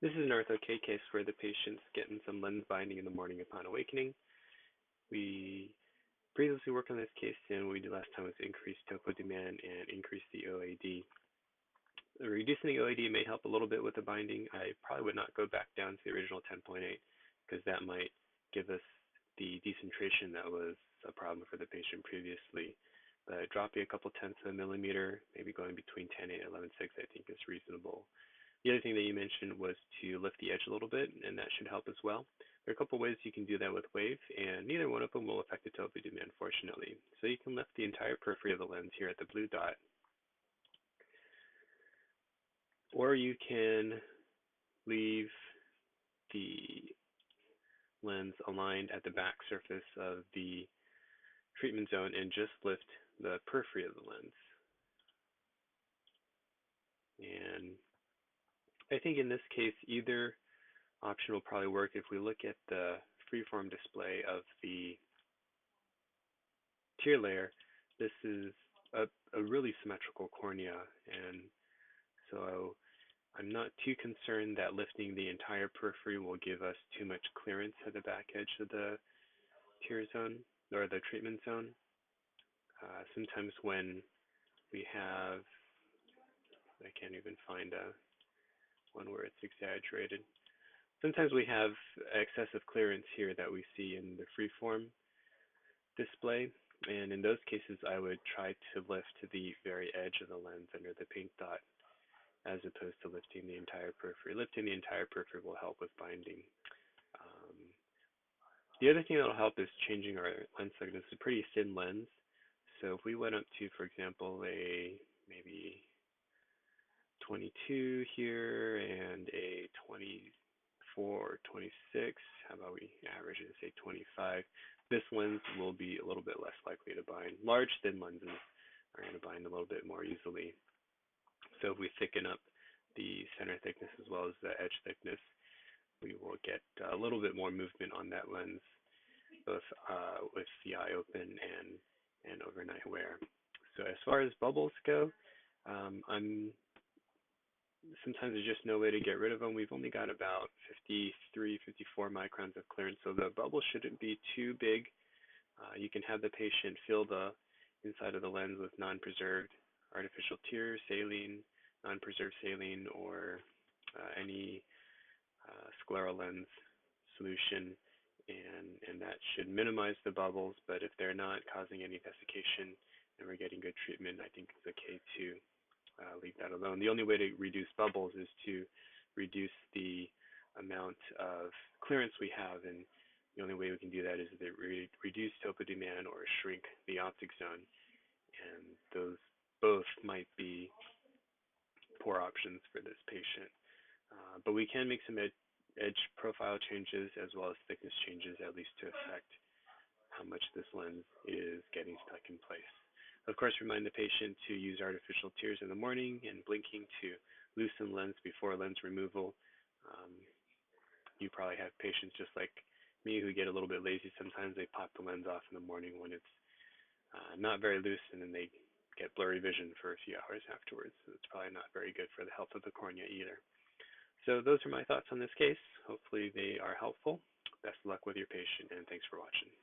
This is an ortho-K case where the patient's getting some lens binding in the morning upon awakening. We previously worked on this case, and what we did last time was increase topo demand and increase the OAD. Reducing the OAD may help a little bit with the binding. I probably would not go back down to the original 10.8 because that might give us the decentration that was a problem for the patient previously. But dropping a couple tenths of a millimeter, maybe going between 10.8 and 11.6, I think is reasonable. The other thing that you mentioned was to lift the edge a little bit, and that should help as well. There are a couple ways you can do that with WAVE, and neither one of them will affect the topo demand, fortunately. So you can lift the entire periphery of the lens here at the blue dot, or you can leave the lens aligned at the back surface of the treatment zone and just lift the periphery of the lens. And I think in this case, either option will probably work. If we look at the freeform display of the tear layer, this is a really symmetrical cornea, and so I'm not too concerned that lifting the entire periphery will give us too much clearance at the back edge of the tear zone or the treatment zone. Sometimes when we have, I can't even find one where it's exaggerated. Sometimes we have excessive clearance here that we see in the freeform display, and in those cases I would try to lift to the very edge of the lens under the pink dot as opposed to lifting the entire periphery. Lifting the entire periphery will help with binding. Um, the other thing that will help is changing our lens thickness. It's a pretty thin lens, so if we went up to, for example, a maybe 22 here and a 24 or 26, how about we average it and say 25, this lens will be a little bit less likely to bind. Large, thin lenses are going to bind a little bit more easily. So if we thicken up the center thickness as well as the edge thickness, we will get a little bit more movement on that lens, both with the eye open and overnight wear. So as far as bubbles go, sometimes there's just no way to get rid of them. We've only got about 53, 54 microns of clearance, so the bubble shouldn't be too big. You can have the patient fill the inside of the lens with non-preserved artificial tear, saline, non-preserved saline, or any scleral lens solution, and that should minimize the bubbles. But if they're not causing any desiccation and we're getting good treatment, I think it's okay to leave that alone. The only way to reduce bubbles is to reduce the amount of clearance we have, and the only way we can do that is to reduce topo demand or shrink the optic zone, and those both might be poor options for this patient. But we can make some edge profile changes as well as thickness changes, at least to affect how much this lens is getting stuck in place. Of course, remind the patient to use artificial tears in the morning and blinking to loosen lens before lens removal. You probably have patients just like me who get a little bit lazy sometimes. They pop the lens off in the morning when it's not very loose, and then they get blurry vision for a few hours afterwards. So it's probably not very good for the health of the cornea either. So those are my thoughts on this case. Hopefully they are helpful. Best of luck with your patient, and thanks for watching.